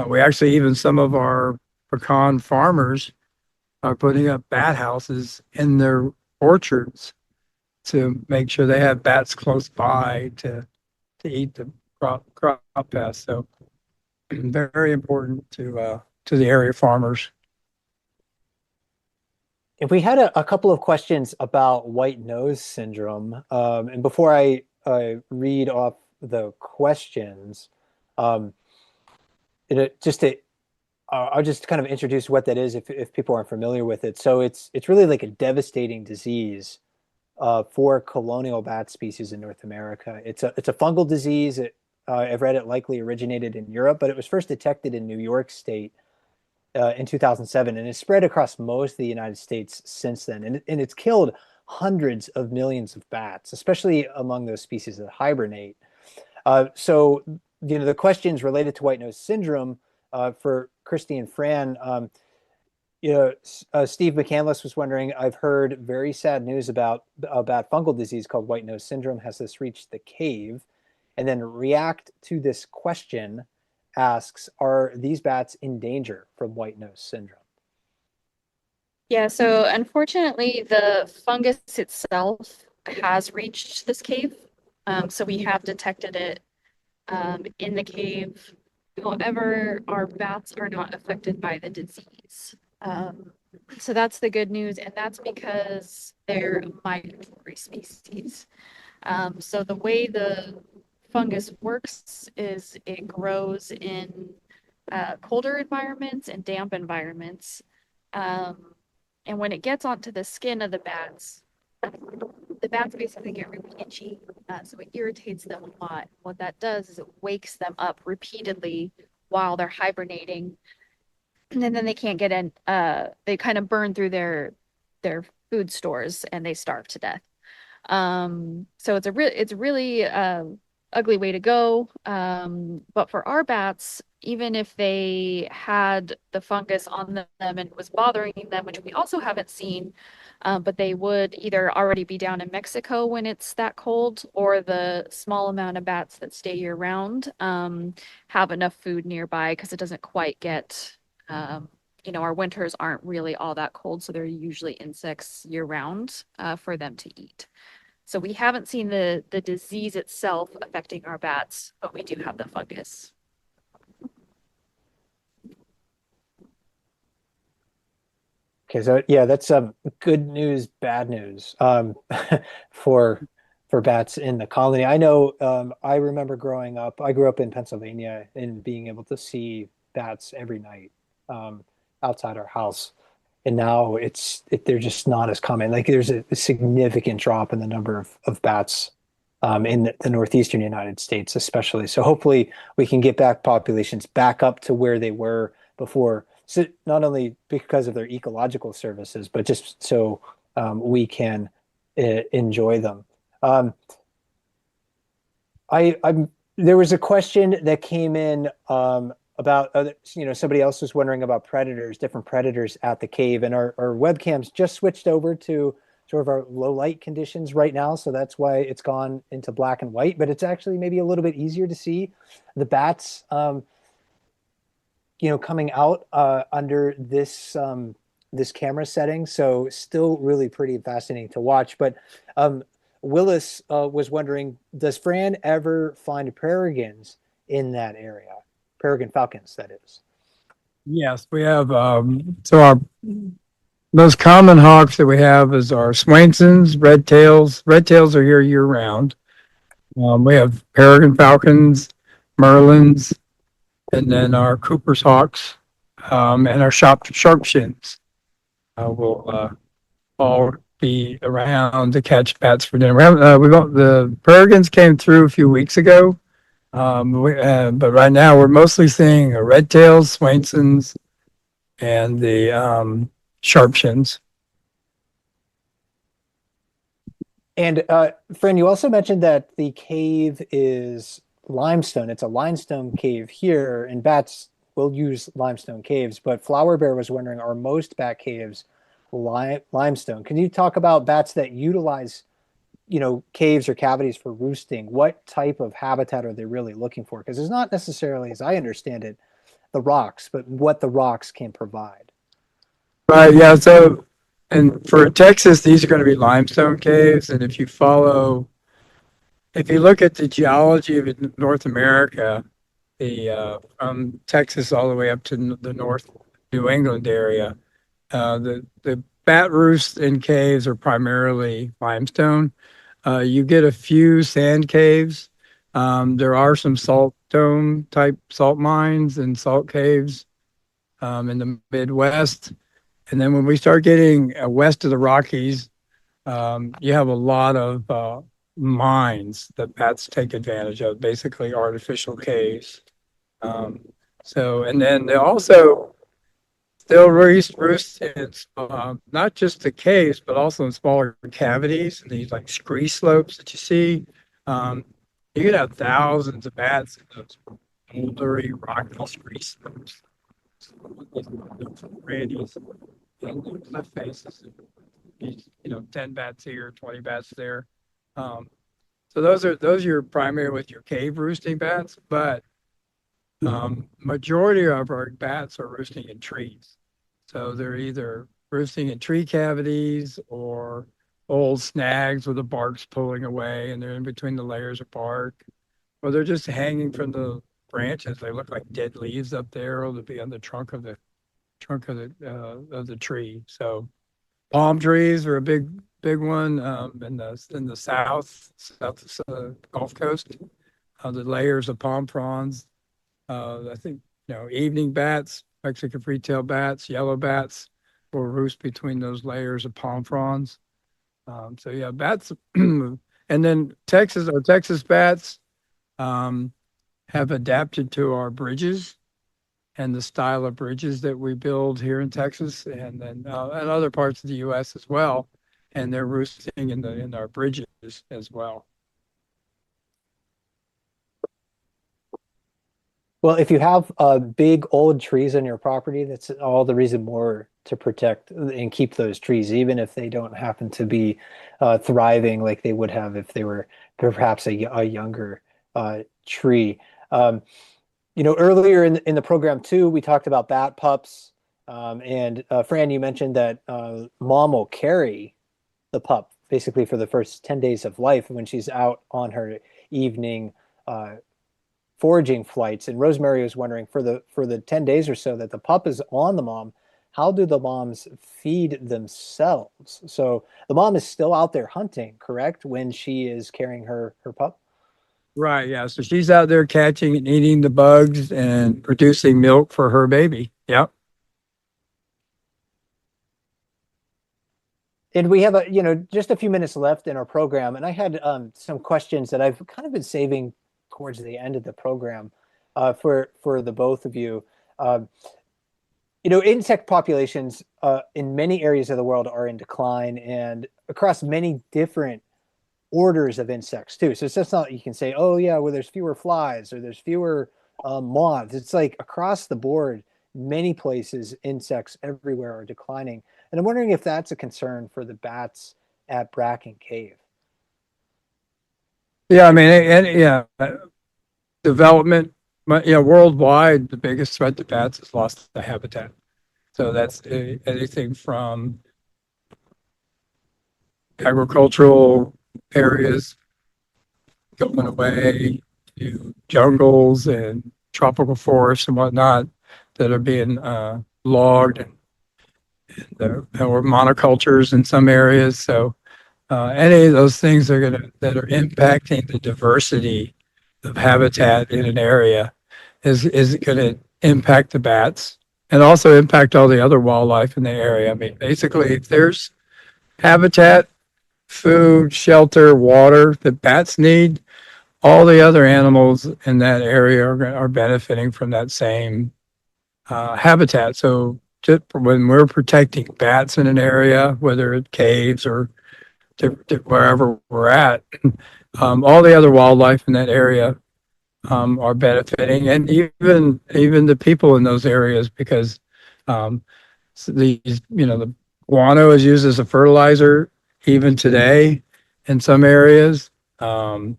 we actually, even some of our pecan farmers are putting up bat houses in their orchards to make sure they have bats close by to eat the crop pests. So very important to the area farmers. If we had a couple of questions about white nose syndrome, and before I read off the questions, just to I'll just kind of introduce what that is if people aren't familiar with it. So it's really like a devastating disease for colonial bat species in North America. It's a fungal disease. I've read it likely originated in Europe, but it was first detected in New York State in 2007, and it's spread across most of the United States since then. And it's killed hundreds of millions of bats, especially among those species that hibernate. So the questions related to white nose syndrome for Christy and Fran. Steve McCandless was wondering, I've heard very sad news about fungal disease called white nose syndrome. Has this reached the cave? And then React to this question asks, are these bats in danger from white nose syndrome? Yeah, so unfortunately, the fungus itself has reached this cave. So we have detected it in the cave. However, our bats are not affected by the disease. So that's the good news, and that's because they're a migratory species. So the way the fungus works is it grows in colder environments and damp environments. And when it gets onto the skin of the bats basically get really itchy. So it irritates them a lot. What that does is it wakes them up repeatedly while they're hibernating. And then they can't get in, they kind of burn through their food stores and they starve to death. So it's really ugly way to go. But for our bats, even if they had the fungus on them and was bothering them, which we also haven't seen, but they would either already be down in Mexico when it's that cold, or the small amount of bats that stay year round have enough food nearby, because it doesn't quite get, our winters aren't really all that cold, so there are usually insects year round for them to eat. So we haven't seen the disease itself affecting our bats, but we do have the fungus. Okay, so yeah, that's good news, bad news for bats in the colony. I know I remember growing up, I grew up in Pennsylvania and being able to see bats every night outside our house. And now they're just not as common. Like there's a significant drop in the number of bats in the northeastern United States, especially. So hopefully we can get populations back up to where they were before. So not only because of their ecological services, but just so we can enjoy them. There was a question that came in about somebody else was wondering about different predators at the cave, and our webcams just switched over to sort of our low light conditions right now, so that's why it's gone into black and white, but it's actually maybe a little bit easier to see the bats coming out under this camera setting. So still really pretty fascinating to watch. But Willis was wondering, does Fran ever find peregrines in that area? Peregrine falcons, that is. Yes, we have. So our most common hawks that we have is our Swainsons, red tails. Red tails are here year round. We have peregrine falcons, merlins, and then our Cooper's hawks, and our sharpshins will all be around to catch bats for dinner. The peregrines came through a few weeks ago, but right now we're mostly seeing red tails, Swainsons, and the sharp shins. And Fran, you also mentioned that the cave is limestone. It's a limestone cave here, and bats will use limestone caves. But Flower Bear was wondering, are most bat caves limestone? Can you talk about bats that utilize, caves or cavities for roosting? What type of habitat are they really looking for? Because it's not necessarily, as I understand it, the rocks, but what the rocks can provide. Right. Yeah. So, and for Texas, these are going to be limestone caves. And if you look at the geology of North America, from Texas all the way up to the North New England area, the bat roosts in caves are primarily limestone. You get a few sand caves. There are some salt dome type salt mines and salt caves in the Midwest. And then when we start getting west of the Rockies, you have a lot of mines that bats take advantage of, basically artificial caves. And then they also still roost in not just the caves, but also in smaller cavities, and these like scree slopes that you see. You could have thousands of bats in those bouldery, rocky scree slopes. Radius and the cliff faces, 10 bats here, 20 bats there. So those are your primary with your cave roosting bats, but majority of our bats are roosting in trees. So they're either roosting in tree cavities or old snags where the bark's pulling away and they're in between the layers of bark, or they're just hanging from the branches. They look like dead leaves up there, or they'll be on the trunk of the tree. So palm trees are a big one in the south Gulf Coast. The layers of palm fronds. I think evening bats, Mexican free-tail bats, yellow bats will roost between those layers of palm fronds. So yeah, bats, and then our Texas bats have adapted to our bridges and the style of bridges that we build here in Texas, and then and other parts of the U.S. as well. And they're roosting in our bridges as well. Well, if you have big old trees on your property, that's all the reason more to protect and keep those trees, even if they don't happen to be thriving like they would have if they were perhaps a younger tree. Earlier in the program too, we talked about bat pups, and Fran, you mentioned that mom will carry the pup basically for the first 10 days of life when she's out on her evening foraging flights. And Rosemary was wondering, for the 10 days or so that the pup is on the mom, how do the moms feed themselves? So the mom is still out there hunting, correct, when she is carrying her pup? Right, yeah. So she's out there catching and eating the bugs and producing milk for her baby. Yep. And we have just a few minutes left in our program, and I had some questions that I've kind of been saving towards the end of the program for the both of you. Insect populations in many areas of the world are in decline, and across many different orders of insects too. So it's just not you can say, oh yeah, well there's fewer flies or there's fewer moths. It's like across the board, many places, insects everywhere are declining. And I'm wondering if that's a concern for the bats at Bracken Cave. Yeah, I mean, development, worldwide, the biggest threat to bats is loss of habitat. So that's anything from agricultural areas going away to jungles and tropical forests and whatnot that are being logged, or monocultures in some areas. So any of those things that are impacting the diversity of habitat in an area is going to impact the bats and also impact all the other wildlife in the area. I mean, basically, if there's habitat, food, shelter, water that bats need, all the other animals in that area are benefiting from that same habitat. So when we're protecting bats in an area, whether it's caves or wherever we're at, all the other wildlife in that area are benefiting, and even the people in those areas, because these, the guano is used as a fertilizer even today in some areas. So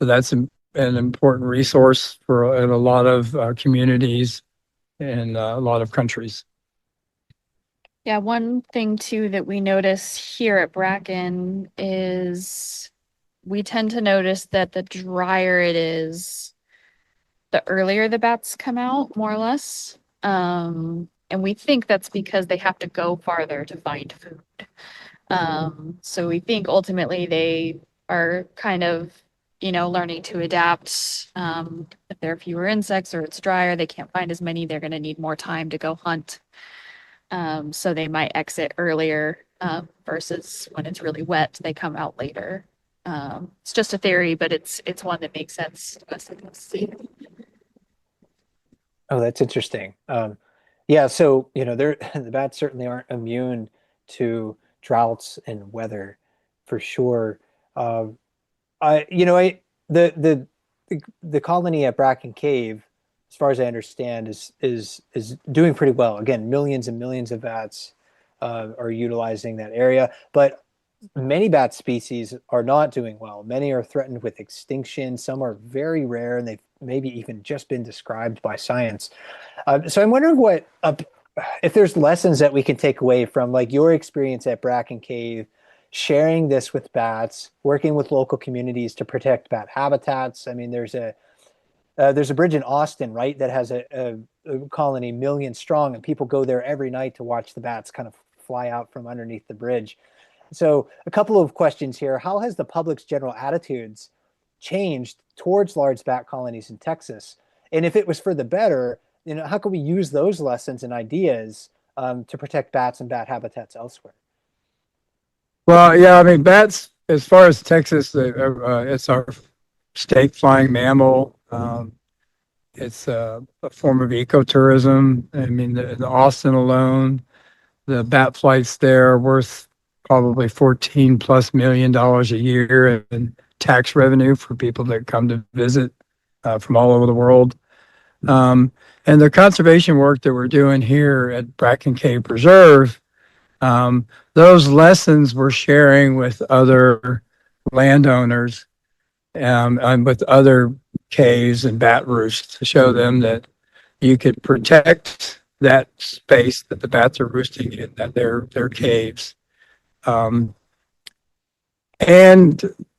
that's an important resource in a lot of communities in a lot of countries. Yeah, one thing too that we notice here at Bracken is we tend to notice that the drier it is, the earlier the bats come out, more or less. And we think that's because they have to go farther to find food. So we think ultimately they are kind of, learning to adapt. If there are fewer insects or it's drier, they can't find as many, they're going to need more time to go hunt. So they might exit earlier, versus when it's really wet, they come out later. It's just a theory, but it's one that makes sense to us. Oh, that's interesting. Yeah, so the bats certainly aren't immune to droughts and weather, for sure. I, you know, I the colony at Bracken Cave, as far as I understand, is doing pretty well. Again, millions and millions of bats are utilizing that area, but many bat species are not doing well. Many are threatened with extinction. Some are very rare, and they've maybe even just been described by science. So I'm wondering if there's lessons that we can take away from like your experience at Bracken Cave, sharing this with bats, working with local communities to protect bat habitats. I mean, there's a bridge in Austin, right, that has a colony million strong, and people go there every night to watch the bats kind of fly out from underneath the bridge. So a couple of questions here. How has the public's general attitudes changed towards large bat colonies in Texas? And if it was for the better, how can we use those lessons and ideas to protect bats and bat habitats elsewhere? Well, yeah, I mean, bats, as far as Texas, it's our state flying mammal. It's a form of ecotourism. I mean, the Austin alone, the bat flights there are worth probably $14+ million a year in tax revenue for people that come to visit from all over the world. And the conservation work that we're doing here at Bracken Cave Preserve, those lessons we're sharing with other landowners, and with other caves and bat roosts to show them that you could protect that space that the bats are roosting in, that their caves. And,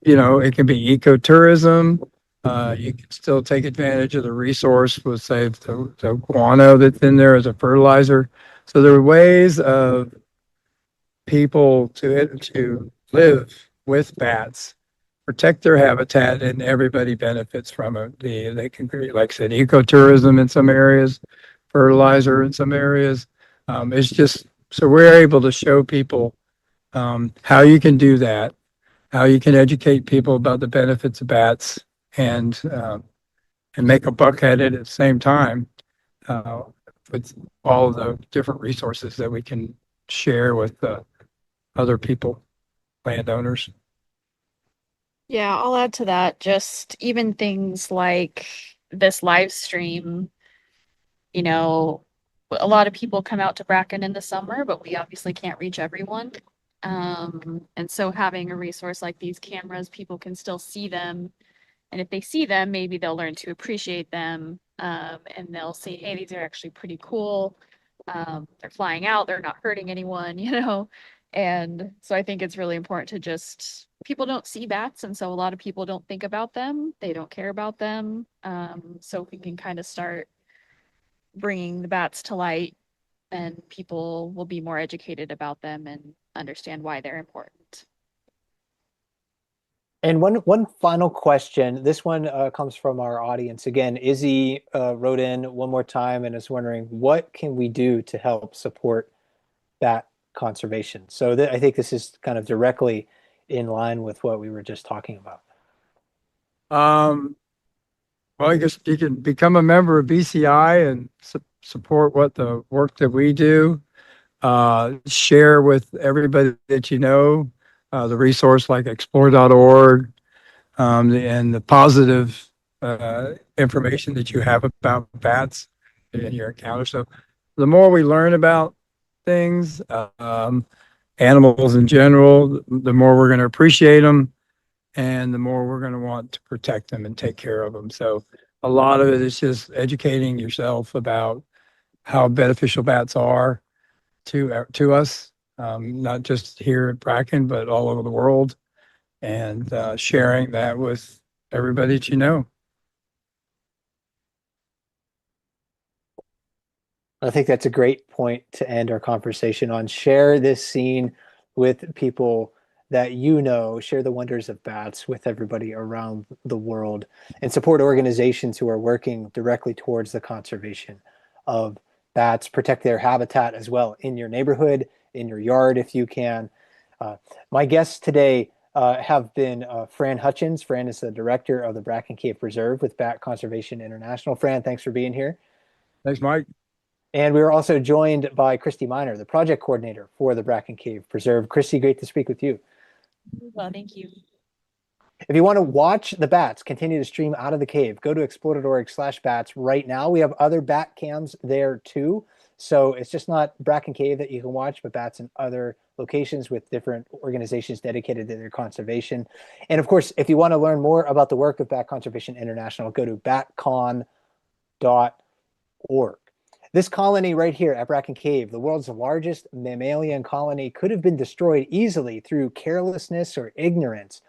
it can be ecotourism. You can still take advantage of the resource with, say, the guano that's in there as a fertilizer. So there are ways of people to live with bats, protect their habitat, and everybody benefits from it. They can create, like I said, ecotourism in some areas, fertilizer in some areas. It's just so we're able to show people how you can do that, how you can educate people about the benefits of bats, and make a buck at it at the same time, with all of the different resources that we can share with other people, landowners. Yeah, I'll add to that. Just even things like this live stream, you know, a lot of people come out to Bracken in the summer, but we obviously can't reach everyone. And so having a resource like these cameras, people can still see them. And if they see them, maybe they'll learn to appreciate them. And they'll see, hey, these are actually pretty cool. They're flying out, they're not hurting anyone, you know? And so I think it's really important to just, people don't see bats. And so a lot of people don't think about them. They don't care about them. So if we can kind of start bringing the bats to light, and people will be more educated about them and understand why they're important. And one final question. This one comes from our audience. Again, Izzy wrote in one more time and is wondering, what can we do to help support bat conservation? So I think this is kind of directly in line with what we were just talking about. Well, I guess you can become a member of BCI and support what the work that we do. Share with everybody that you know, the resource like explore.org, and the positive information that you have about bats in your encounter. So the more we learn about things, animals in general, the more we're going to appreciate them and the more we're going to want to protect them and take care of them. So a lot of it is just educating yourself about how beneficial bats are to us, not just here at Bracken, but all over the world, and sharing that with everybody that you know. I think that's a great point to end our conversation on. Share this scene with people that you know, share the wonders of bats with everybody around the world, and support organizations who are working directly towards the conservation of bats. Protect their habitat as well in your neighborhood, in your yard if you can. Uh, my guests today have been Fran Hutchins. Fran is the director of the Bracken Cave Preserve with Bat Conservation International. Fran, thanks for being here. Thanks, Mike. And we were also joined by Christy Miner, the project coordinator for the Bracken Cave Preserve. Christy, great to speak with you. Well, thank you. If you want to watch the bats continue to stream out of the cave, go to explore.org/bats right now. We have other bat cams there too. So it's just not Bracken Cave that you can watch, but bats in other locations with different organizations dedicated to their conservation. And of course, if you want to learn more about the work of Bat Conservation International, go to batcon.org. This colony right here at Bracken Cave, the world's largest mammalian colony, could have been destroyed easily through carelessness or ignorance.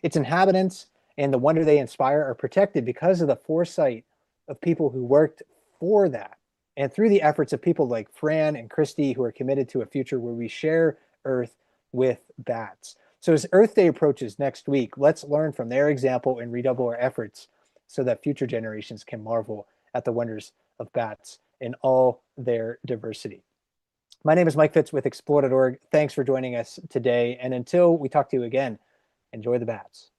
Its inhabitants and the wonder they inspire are protected because of the foresight of people who worked for that, and through the efforts of people like Fran and Christy, who are committed to a future where we share Earth with bats. So as Earth Day approaches next week, let's learn from their example and redouble our efforts so that future generations can marvel at the wonders of bats in all their diversity. My name is Mike Fitz with explore.org. Thanks for joining us today. And until we talk to you again, enjoy the bats.